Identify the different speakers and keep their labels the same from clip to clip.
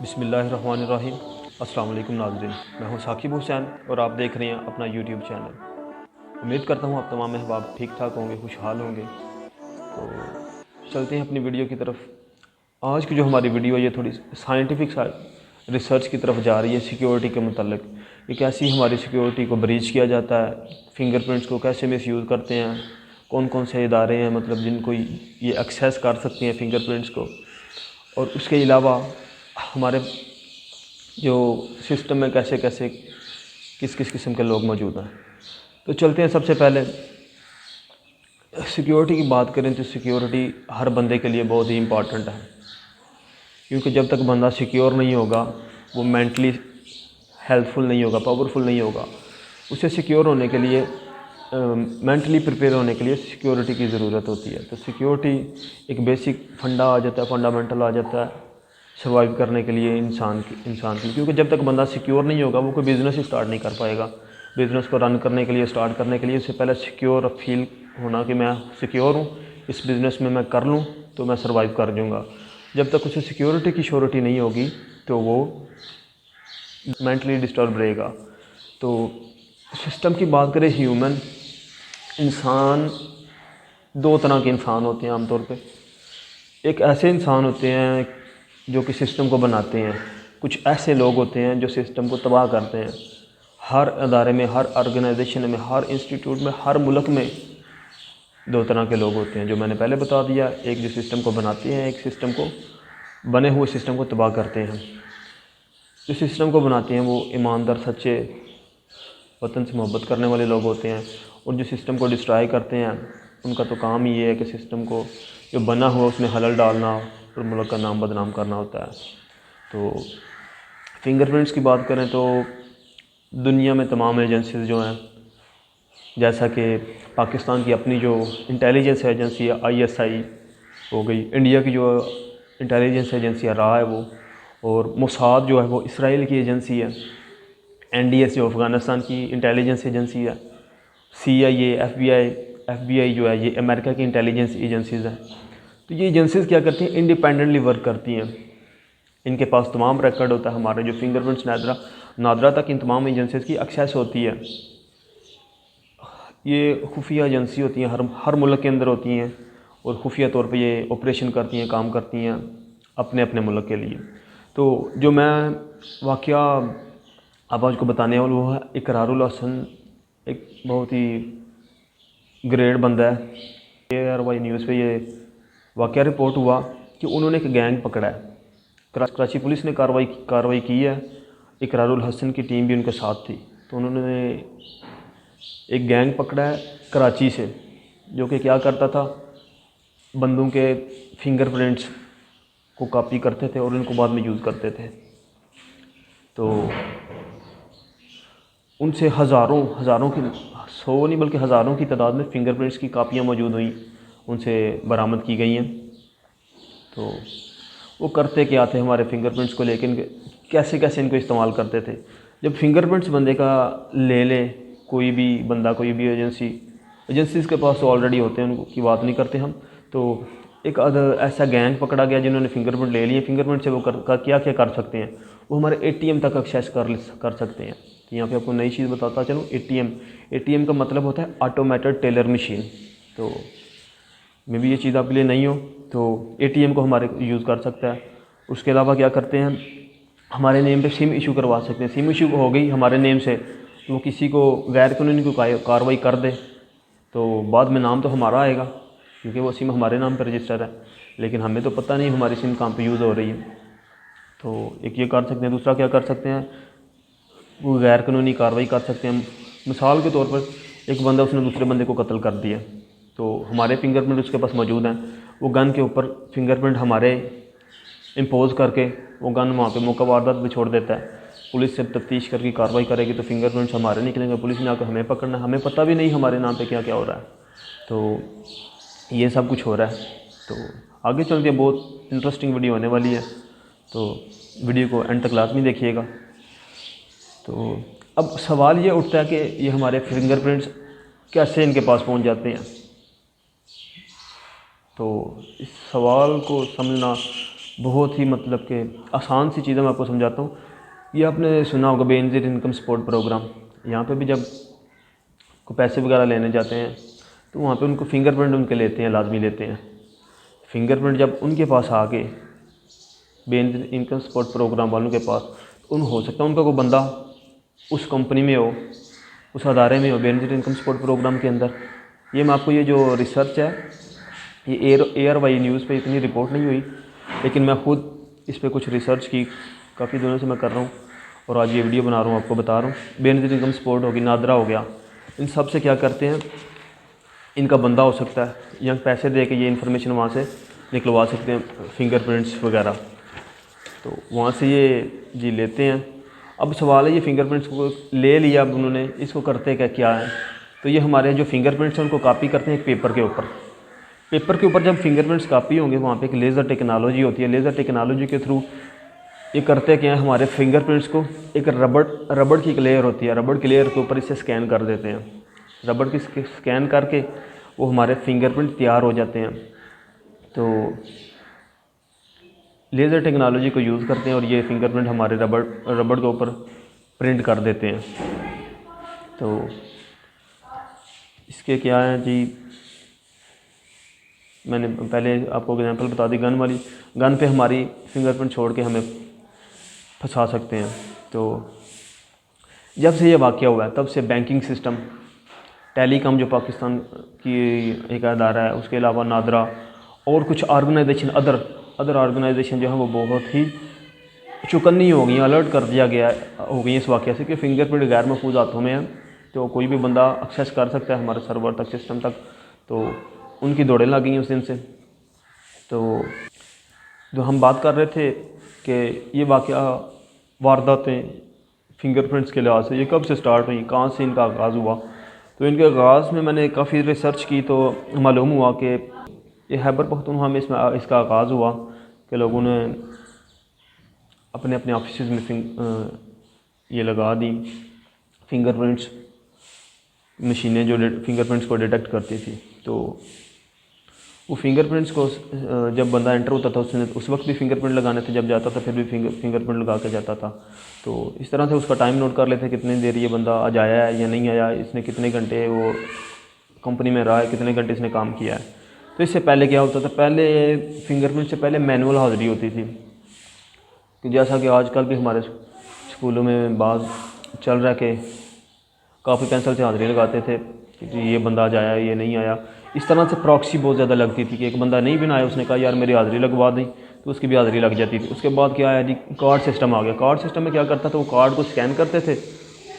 Speaker 1: बिस्मिल्लाहिर्रहमानिर्रहीम। अस्सलाम वालेकुम नाज़रीन, मैं हूं साकिब हुसैन और आप देख रहे हैं अपना यूट्यूब चैनल। उम्मीद करता हूं आप तमाम अहबाब ठीक ठाक होंगे, खुशहाल होंगे। तो चलते हैं अपनी वीडियो की तरफ। आज की जो हमारी वीडियो है ये थोड़ी साइंटिफिक रिसर्च की तरफ जा रही है सिक्योरिटी के मतलब। कि कैसी हमारी सिक्योरिटी को ब्रीच किया जाता है, फिंगरप्रिंट्स को कैसे मिसयूज़ करते हैं, कौन कौन से इदारे हैं मतलब जिनको ये एक्सेस कर सकती हैं फिंगरप्रिंट्स को। और उसके अलावा हमारे जो सिस्टम में कैसे कैसे किस किस किस्म के लोग मौजूद हैं। तो चलते हैं। सबसे पहले सिक्योरिटी की बात करें तो सिक्योरिटी हर बंदे के लिए बहुत ही इम्पॉर्टेंट है, क्योंकि जब तक बंदा सिक्योर नहीं होगा, वो मेंटली हेल्पफुल नहीं होगा, पावरफुल नहीं होगा। उसे सिक्योर होने के लिए, मेंटली प्रिपेयर होने के लिए सिक्योरिटी की ज़रूरत होती है। तो सिक्योरिटी एक बेसिक फंडा आ जाता है, फंडामेंटल आ जाता है सर्वाइव करने के लिए इंसान की। क्योंकि जब तक बंदा सिक्योर नहीं होगा वो कोई बिज़नेस ही स्टार्ट नहीं कर पाएगा। बिज़नेस को रन करने के लिए, स्टार्ट करने के लिए उससे पहले सिक्योर फील होना कि मैं सिक्योर हूँ, इस बिज़नेस में मैं कर लूँ तो मैं सर्वाइव कर जाऊँगा। जब तक उसे सिक्योरिटी की श्योरिटी नहीं होगी तो वो मेंटली डिस्टर्ब रहेगा। तो सिस्टम की बात करें, ह्यूमन इंसान, दो तरह के इंसान होते हैं आमतौर पे। एक ऐसे इंसान होते हैं जो कि सिस्टम को बनाते हैं, कुछ ऐसे लोग होते हैं जो सिस्टम को तबाह करते हैं। हर अदारे में, हर ऑर्गेनाइजेशन में, हर इंस्टीट्यूट में, हर मुल्क में दो तरह के लोग होते हैं, जो मैंने पहले बता दिया। एक जो सिस्टम को बनाते हैं, एक सिस्टम को, बने हुए सिस्टम को तबाह करते हैं। जो सिस्टम को बनाते हैं वो ईमानदार, सच्चे, वतन से मोहब्बत करने वाले लोग होते हैं। और जो सिस्टम को डिस्ट्रॉय करते हैं उनका तो काम ही ये है कि सिस्टम को जो बना हुआ उसमें खलल डालना और मुल्क का नाम बदनाम करना होता है। तो फिंगरप्रिंट्स की बात करें तो दुनिया में तमाम एजेंसीज जो हैं, जैसा कि पाकिस्तान की अपनी जो इंटेलिजेंस एजेंसी है ISI हो गई, इंडिया की जो इंटेलिजेंस एजेंसी है RA है वो, और मोसाद जो है वो इसराइल की एजेंसी है, NDS जो अफ़गानिस्तान की इंटेलिजेंस एजेंसी है, CIA, FBI जो है ये अमेरिका की इंटेलिजेंस एजेंसीज़ हैं। तो ये एजेंसीज़ क्या करती हैं, इंडिपेंडेंटली वर्क करती हैं। इनके पास तमाम रिकॉर्ड होता है। हमारे जो फिंगरप्रिंट्स नादरा तक इन तमाम एजेंसीज़ की एक्सेस होती है। ये खुफिया एजेंसी होती हैं, हर मुल्क के अंदर होती हैं, और खुफिया तौर पे ये ऑपरेशन करती हैं, काम करती हैं अपने अपने मुल्क के लिए। तो जो मैं वाक़या अब आपको बताने वाला वो है इकरारुल हसन। एक बहुत ही ग्रेट बंदा है। ARY न्यूज़ पे ये वाक़या रिपोर्ट हुआ कि उन्होंने एक गैंग पकड़ा है। कराची पुलिस ने कार्रवाई की है। इकरारुल हसन की टीम भी उनके साथ थी। तो उन्होंने एक गैंग पकड़ा है कराची से, जो कि क्या करता था, बंदों के फिंगरप्रिंट्स को कॉपी करते थे और उनको बाद में यूज़ करते थे। तो उनसे हज़ारों की, 100 नहीं बल्कि हज़ारों की तादाद में फ़िंगरप्रिंट्स की कापियाँ मौजूद हुई, उनसे बरामद की गई हैं। तो वो करते क्या थे, हमारे फिंगरप्रिंट्स को लेकिन कैसे कैसे इनको इस्तेमाल करते थे। जब फिंगरप्रिंट्स बंदे का ले कोई भी बंदा, कोई भी एजेंसीज़ के पास तो ऑलरेडी होते हैं, उनकी बात नहीं करते हम। तो एक ऐसा गैंग पकड़ा गया जिन्होंने फिंगरप्रिंट ले लिए। फिंगरप्रिंट से वो क्या क्या कर सकते हैं, वो हमारे ATM तक एक्सेस कर सकते हैं। तो यहाँ पे आपको नई चीज़ बताता चलूँ। ATM का मतलब होता है ऑटोमेटेड टेलर मशीन। तो मे भी ये चीज़ आपके लिए नहीं हो, तो ATM को हमारे यूज़ कर सकता है। उसके अलावा क्या करते हैं, हमारे नेम पे सिम इशू करवा सकते हैं। सिम इशू हो गई हमारे नेम से, तो वो किसी को गैर कानूनी कोई कार्रवाई कर दे तो बाद में नाम तो हमारा आएगा, क्योंकि वो सिम हमारे नाम पर रजिस्टर है, लेकिन हमें तो पता नहीं हमारी सिम कहाँ पे यूज़ हो रही है। तो एक ये कर सकते हैं। दूसरा क्या कर सकते हैं, वो गैर कानूनी कार्रवाई कर सकते हैं। मिसाल के तौर पर एक बंदा, उसने दूसरे बंदे को कत्ल कर दिया, तो हमारे फिंगरप्रिंट उसके पास मौजूद हैं। वो गन के ऊपर फिंगरप्रिंट हमारे इम्पोज करके वो गन वहाँ पे मौका वारदात पे छोड़ देता है। पुलिस से तफ्तीश करके कार्रवाई करेगी तो फिंगरप्रिंट्स हमारे निकलेंगे। पुलिस ने आकर हमें पकड़ना, हमें पता भी नहीं हमारे नाम पे क्या क्या हो रहा है। तो ये सब कुछ हो रहा है। तो आगे चल के बहुत इंटरेस्टिंग वीडियो होने वाली है, तो वीडियो को एंड तक लाजमी देखिएगा। तो अब सवाल ये उठता है कि ये हमारे फिंगरप्रिंट्स कैसे इनके पास पहुंच जाते हैं। तो इस सवाल को समझना बहुत ही मतलब कि आसान सी चीज़ें मैं आपको समझाता हूँ। ये आपने सुना होगा बेनज़ीर इनकम सपोर्ट प्रोग्राम। यहाँ पे भी जब को पैसे वगैरह लेने जाते हैं तो वहाँ पे उनको फिंगरप्रिंट उनके लेते हैं, लाजमी लेते हैं। फिंगरप्रिंट जब उनके पास आ गए बेनज़ीर इनकम सपोर्ट प्रोग्राम वालों के पास, तो हो सकता है उनका कोई बंदा उस कंपनी में हो, उस अदारे में हो, बेनज़ीर इनकम सपोर्ट प्रोग्राम के अंदर। ये मैं आपको, ये जो रिसर्च है, ये ARY न्यूज़ पे इतनी रिपोर्ट नहीं हुई, लेकिन मैं ख़ुद इस पे कुछ रिसर्च की, काफ़ी दिनों से मैं कर रहा हूँ और आज ये वीडियो बना रहा हूँ, आपको बता रहा हूँ। बेनज़ीर इनकम सपोर्ट होगी, नादरा हो गया, इन सब से क्या करते हैं, इनका बंदा हो सकता है या पैसे दे के ये इन्फॉर्मेशन वहाँ से निकलवा सकते हैं, फिंगरप्रिंट्स वगैरह, तो वहाँ से ये जी लेते हैं। अब सवाल है, ये फिंगरप्रिंट्स को ले लिया अब उन्होंने, इसको करते क्या है, तो ये हमारे जो फिंगरप्रिंट्स हैं उनको कॉपी करते हैं एक पेपर के ऊपर। पेपर के ऊपर जब फिंगरप्रिंट्स कॉपी होंगे, वहाँ पे एक लेज़र टेक्नोलॉजी होती है, लेज़र टेक्नोलॉजी के थ्रू ये करते क्या है, हमारे फिंगरप्रिंट्स को एक रबड़ की एक लेयर होती है, रबड़ की लेयर के ऊपर इसे स्कैन कर देते हैं। रबड़ की स्कैन करके वो हमारे फिंगरप्रिंट तैयार हो जाते हैं। तो लेज़र टेक्नोलॉजी को यूज़ करते हैं और ये फिंगरप्रिंट हमारे रबड़ के ऊपर प्रिंट कर देते हैं। तो इसके क्या है जी, मैंने पहले आपको एग्जांपल बता दी गन वाली। गन पे हमारी फिंगरप्रिंट छोड़ के हमें फंसा सकते हैं। तो जब से ये वाक़या हुआ है तब से बैंकिंग सिस्टम, टेलीकॉम जो पाकिस्तान की एक अदारा है, उसके अलावा नादरा और कुछ ऑर्गेनाइजेशन, अदर ऑर्गेनाइजेशन जो है वो बहुत ही चौकन्नी हो गई, अलर्ट कर दिया गया हो गई इस वाक़े से कि फिंगरप्रिंट गैर महफूज हाथों में है, तो कोई भी बंदा एक्सेस कर सकता है हमारे सर्वर तक, सिस्टम तक। तो उनकी दौड़ें लग गई उस दिन से। तो जो हम बात कर रहे थे कि ये वाक़या, वारदातें फिंगरप्रिंट्स के लिहाज से ये कब से स्टार्ट हुई, कहाँ से इनका आगाज़ हुआ, तो इनके आगाज़ में मैंने काफ़ी रिसर्च की तो मालूम हुआ कि ये खैबर पख्तूनख्वा में इसका आगाज़ हुआ कि लोगों ने अपने अपने ऑफिस में ये लगा दी फिंगरप्रिंट्स, मशीनें जो फिंगरप्रिंट्स को डिटेक्ट करती थी। तो वो फिंगरप्रिंट्स को जब बंदा एंटर होता था उसने उस वक्त भी फिंगरप्रिंट लगाने थे, जब जाता था फिर भी फिंगरप्रिंट लगा के जाता था। तो इस तरह से उसका टाइम नोट कर लेते, कितनी देर ये बंदा आज आया है या नहीं आया, इसने कितने घंटे वो कंपनी में रहा है, कितने घंटे इसने काम किया है। तो इससे पहले क्या होता था, पहले फिंगरप्रिंट से पहले मैनुअल हाज़िरी होती थी, कि जैसा कि आजकल भी हमारे स्कूलों में बाज़ चल रहा है कि काफ़ी पेंसिल से हाज़िरी लगाते थे कि ये बंदा आज आया, ये नहीं आया। इस तरह से प्रॉक्सी बहुत ज़्यादा लगती थी कि एक बंदा नहीं भी ना आया, उसने कहा यार मेरी हाज़िरी लगवा दी, तो उसकी भी हाज़िरी लग जाती थी। उसके बाद क्या आया जी, कार्ड सिस्टम आ गया। कार्ड सिस्टम में क्या करता था, वो कार्ड को स्कैन करते थे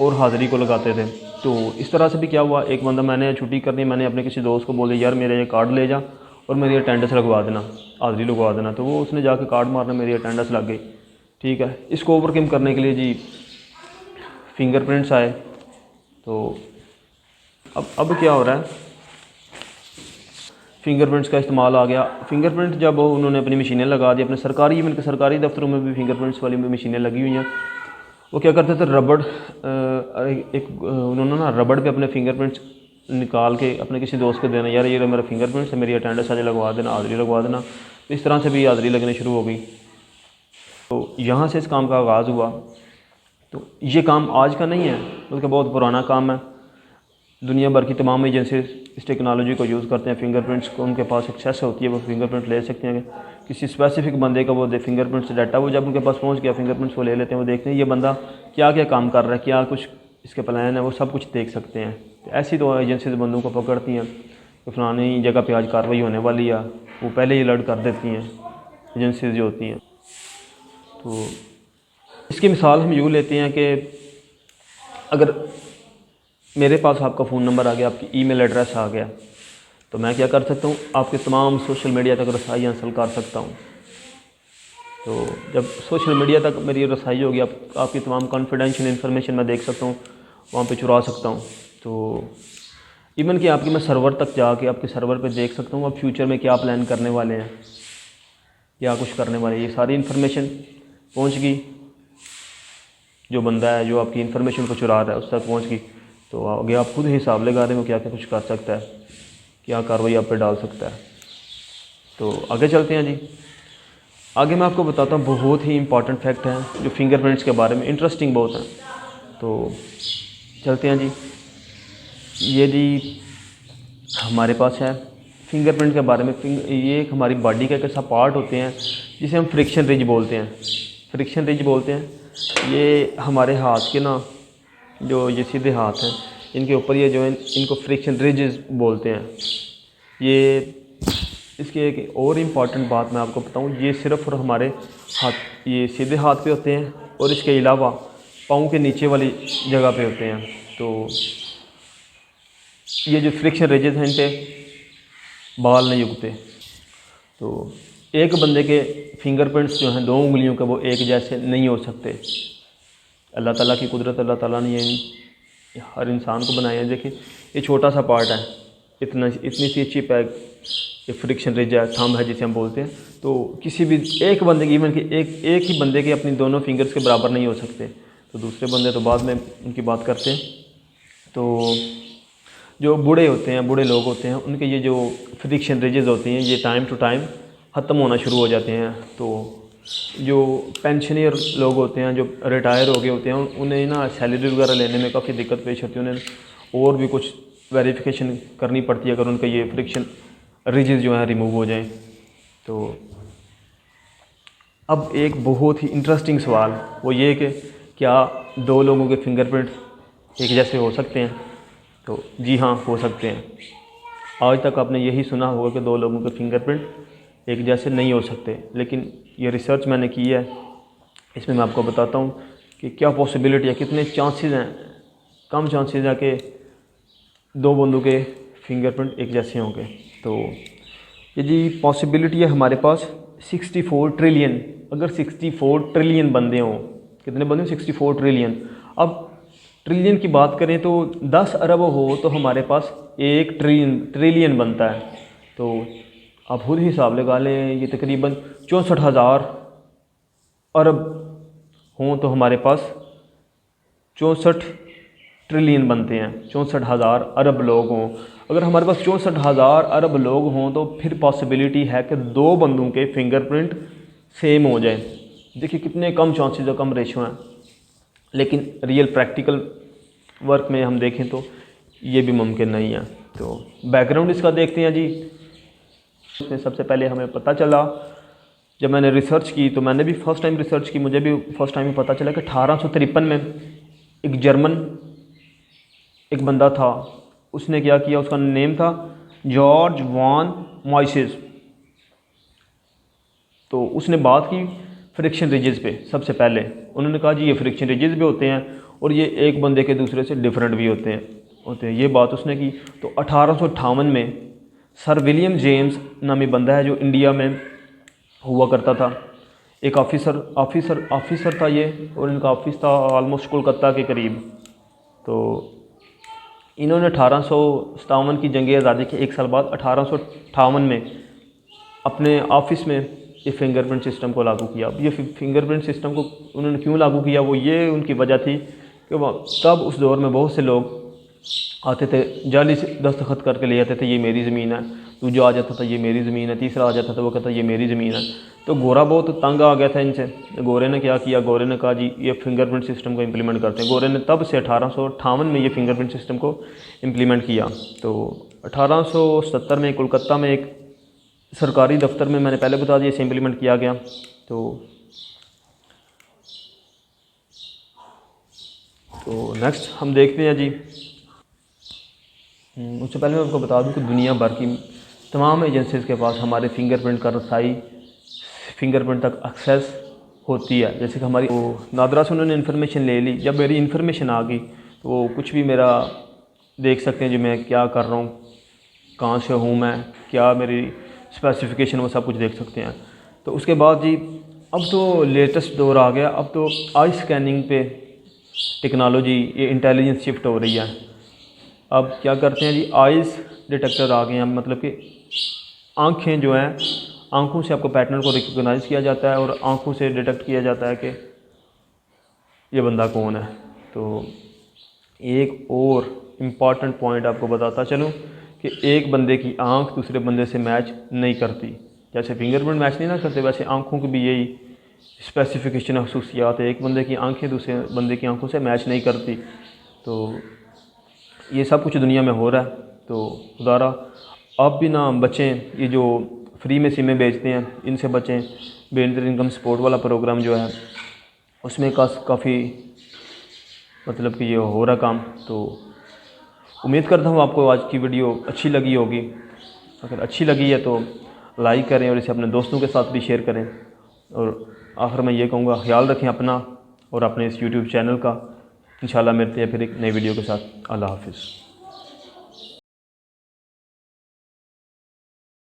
Speaker 1: और हाज़िरी को लगाते थे। तो इस तरह से भी क्या हुआ, एक बंदा, मैंने छुट्टी करनी, मैंने अपने किसी दोस्त को बोल दिया यार मेरा ये कार्ड ले जा और मेरी अटेंडेंस लगवा देना, हाज़िरी लगवा देना। तो वो उसने जाके कार्ड मारना, मेरी अटेंडेंस लग गई। ठीक है, इसको ओवरकम करने के लिए जी फिंगरप्रिंट्स आए। तो अब क्या हो रहा है, फिंगरप्रिंट्स का इस्तेमाल आ गया। फिंगरप्रिंट जब उन्होंने अपनी मशीनें लगा दी, अपने सरकारी दफ्तरों में भी फिंगरप्रिंट्स वाली मशीनें लगी हुई हैं। वो क्या करते थे, उन्होंने ना रबड़ पे अपने फिंगरप्रिंट्स निकाल के अपने किसी दोस्त को देना, यार ये मेरा फिंगरप्रिंट्स है, मेरी अटेंडेंस आज लगवा देना, हाज़िरी लगवा देना। तो इस तरह से भी हाज़िरी लगनी शुरू हो गई। तो यहाँ से इस काम का आगाज़ हुआ। तो ये काम आज का नहीं है, बल्कि बहुत पुराना काम है। दुनिया भर की तमाम एजेंसी इस टेक्नोलॉजी को यूज़ करते हैं। फिंगरप्रिंट्स को उनके पास एक्सेस होती है, वो फिंगरप्रिंट ले सकते हैं किसी स्पेसिफिक बंदे का, वो फिंगरप्रिंट्स डाटा वो जब उनके पास पहुंच गया, फिंगरप्रिंट्स वो ले लेते हैं, वो देखते हैं ये बंदा क्या क्या काम कर रहा है, क्या कुछ इसके प्लान है, वो सब कुछ देख सकते हैं। तो ऐसी तो एजेंसी बंदों को पकड़ती हैं कि फलानी जगह पर आज कार्रवाई होने वाली है, वो पहले ही अलर्ट कर देती हैं एजेंसीज जो होती हैं। तो इसकी मिसाल हम यूँ लेते हैं कि अगर मेरे पास आपका फ़ोन नंबर आ गया, आपकी ईमेल एड्रेस आ गया, तो मैं क्या कर सकता हूँ, आपके तमाम सोशल मीडिया तक रसाई हासिल कर सकता हूँ। तो जब सोशल मीडिया तक मेरी रसाई होगी, आपकी तमाम कॉन्फिडेंशियल इन्फॉर्मेशन मैं देख सकता हूँ, वहाँ पे चुरा सकता हूँ। तो इवन कि आपकी मैं सर्वर तक जाके आपके सर्वर पे देख सकता हूँ आप फ्यूचर में क्या प्लान करने वाले हैं, क्या कुछ करने वाले हैं। ये सारी इन्फॉर्मेशन पहुँच गई, जो बंदा है जो आपकी इन्फॉर्मेशन को चुरा रहा है उस तक पहुँच गई। तो आगे आप खुद हिसाब लगा रहे हो क्या क्या कुछ कर सकता है, क्या कार्रवाई आप पे डाल सकता है। तो आगे चलते हैं जी। आगे मैं आपको बताता हूँ, बहुत ही इंपॉर्टेंट फैक्ट है जो फिंगरप्रिंट्स के बारे में, इंटरेस्टिंग बहुत है। तो चलते हैं जी। ये जी हमारे पास है फिंगरप्रिंट के बारे में। ये एक हमारी बॉडी का एक ऐसा पार्ट होते हैं जिसे हम फ्रिक्शन रिज बोलते हैं। फ्रिक्शन रिज बोलते हैं। ये हमारे हाथ के ना, जो ये सीधे हाथ हैं, इनके ऊपर ये जो है, इनको फ्रिक्शन रिजेस बोलते हैं। ये इसकी एक और इम्पॉर्टेंट बात मैं आपको बताऊं, ये सिर्फ और हमारे हाथ, ये सीधे हाथ पे होते हैं और इसके अलावा पाँव के नीचे वाली जगह पे होते हैं। तो ये जो फ्रिक्शन रिजेस हैं, इन पे बाल नहीं उगते। तो एक बंदे के फिंगरप्रिंट्स जो हैं 2 उंगलियों के, वो एक जैसे नहीं हो सकते। अल्लाह ताला की कुदरत, अल्लाह ताला ने ये हर इंसान को बनाया है। देखिए ये छोटा सा पार्ट है, इतनी सी चिप है, ये फ्रिक्शन रिज है, थंब है जिसे हम बोलते हैं। तो किसी भी एक बंदे की, इवन कि एक ही बंदे के अपनी दोनों फिंगर्स के बराबर नहीं हो सकते। तो दूसरे बंदे तो बाद में उनकी बात करते हैं। तो जो बूढ़े होते हैं, बूढ़े लोग होते हैं, उनके ये जो फ्रिक्शन रिजेस होती हैं, ये टाइम टू टाइम ख़त्म होना शुरू हो जाते हैं। तो जो पेंशनियर लोग होते हैं, जो रिटायर हो गए होते हैं, उन्हें ना सैलरी वगैरह लेने में काफ़ी दिक्कत पेश होती है। उन्हें और भी कुछ वेरिफिकेशन करनी पड़ती है अगर उनका ये फ्रिक्शन रिजेस जो है रिमूव हो जाए। तो अब एक बहुत ही इंटरेस्टिंग सवाल वो ये कि क्या 2 लोगों के फिंगरप्रिंट एक जैसे हो सकते हैं? तो जी हाँ, हो सकते हैं। आज तक आपने यही सुना होगा कि 2 लोगों के फिंगरप्रिंट एक जैसे नहीं हो सकते, लेकिन ये रिसर्च मैंने की है, इसमें मैं आपको बताता हूँ कि क्या पॉसिबिलिटी है, कितने चांसेस हैं। कम चांसेस है कि 2 बंदों के फिंगरप्रिंट एक जैसे होंगे। तो ये जी पॉसिबिलिटी है हमारे पास 64 ट्रिलियन। अगर 64 ट्रिलियन बंदे हों, कितने बंदे? 64 ट्रिलियन। अब ट्रिलियन की बात करें तो 10 अरब हो तो हमारे पास 1 ट्रिलियन बनता है। तो आप खुद हिसाब लगा लें, ये तकरीबन 64,000 अरब हों तो हमारे पास 64 ट्रिलियन बनते हैं। 64,000 अरब लोग हों, अगर हमारे पास 64,000 अरब लोग हों तो फिर पॉसिबिलिटी है कि 2 बंदों के फिंगरप्रिंट सेम हो जाए। देखिए कितने कम चांसेस, कम रेशो हैं। लेकिन रियल प्रैक्टिकल वर्क में हम देखें तो ये भी मुमकिन नहीं है। तो बैकग्राउंड इसका देखते हैं जी। इसमें सबसे पहले हमें पता चला, जब मैंने रिसर्च की तो मैंने भी फर्स्ट टाइम रिसर्च की, मुझे भी फर्स्ट टाइम पता चला कि 1853 में एक जर्मन एक बंदा था, उसने क्या किया, उसका नेम था जॉर्ज वॉन मॉइसेस। तो उसने बात की फ्रिक्शन रिजेस पे। सबसे पहले उन्होंने कहा जी ये फ्रिक्शन रिजेस भी होते हैं और ये एक बंदे के दूसरे से डिफरेंट भी होते हैं, ये बात उसने की। तो 1858 में सर विलियम जेम्स नामी बंदा है जो इंडिया में हुआ करता था, एक ऑफिसर था ये, और इनका ऑफिस था ऑलमोस्ट कोलकाता के करीब। तो इन्होंने 1857 की जंग आज़ादी के 1 साल बाद 1858 में अपने ऑफिस में ये फिंगरप्रिंट सिस्टम को लागू किया। अब ये फिंगरप्रिंट सिस्टम को उन्होंने क्यों लागू किया, वो ये उनकी वजह थी कि तब उस दौर में बहुत से लोग आते थे, जाली से दस्तखत करके ले जाते थे, ये मेरी ज़मीन है। दूजा आ जाता था ये मेरी ज़मीन है, तीसरा आ जाता था वो कहता ये मेरी ज़मीन है। तो गोरा बहुत तंग आ गया था इनसे। गोरे ने क्या किया, गोरे ने कहा जी ये फिंगरप्रिंट सिस्टम को इम्प्लीमेंट करते हैं। गोरे ने तब से 1858 में ये फिंगरप्रिंट सिस्टम को इम्प्लीमेंट किया। तो 1870 में कोलकाता में एक सरकारी दफ्तर में, मैंने पहले बता दिया, इसे इम्प्लीमेंट किया गया। तो नेक्स्ट हम देखते हैं जी। उससे पहले मैं आपको बता दूं कि दुनिया भर की तमाम एजेंसीज़ के पास हमारे फिंगरप्रिंट का रसाई, फिंगरप्रिंट तक एक्सेस होती है। जैसे कि हमारी नादरा से उन्होंने इन्फॉर्मेशन ले ली, जब मेरी इन्फॉर्मेशन आ गई तो वो कुछ भी मेरा देख सकते हैं, जो मैं क्या कर रहा हूँ, कहाँ से हूँ मैं, क्या मेरी स्पेसिफिकेशन, वो सब कुछ देख सकते हैं। तो उसके बाद जी अब तो लेटेस्ट दौर आ गया, अब तो आई स्कैनिंग पे टेक्नोलॉजी, ये इंटेलिजेंस शिफ्ट हो रही है। अब क्या करते हैं जी, आइज़ डिटेक्टर आ गए हैं, मतलब कि आँखें जो हैं, आँखों से आपको पैटर्न को रिकॉग्नाइज़ किया जाता है और आँखों से डिटेक्ट किया जाता है कि ये बंदा कौन है। तो एक और इम्पॉर्टेंट पॉइंट आपको बताता चलूँ कि एक बंदे की आँख दूसरे बंदे से मैच नहीं करती। जैसे फिंगरप्रिंट मैच नहीं ना करते, वैसे आँखों की भी यही स्पेसिफिकेशन खसूसियात है। एक बंदे की आंखें दूसरे बंदे की आंखों से मैच नहीं करती। तो ये सब कुछ दुनिया में हो रहा है। तो खुदारा आप भी ना बचें, ये जो फ्री में सिमें बेचते हैं इनसे बचें। बेनर इनकम सपोर्ट वाला प्रोग्राम जो है उसमें काफ़ी मतलब कि ये हो रहा काम। तो उम्मीद करता हूँ आपको आज की वीडियो अच्छी लगी होगी। अगर अच्छी लगी है तो लाइक करें और इसे अपने दोस्तों के साथ भी शेयर करें। और आखिर में ये कहूँगा, ख्याल रखें अपना और अपने इस यूट्यूब चैनल का। इंशाल्लाह मिलते हैं फिर एक नई वीडियो के साथ। अल्लाह हाफ़िज़।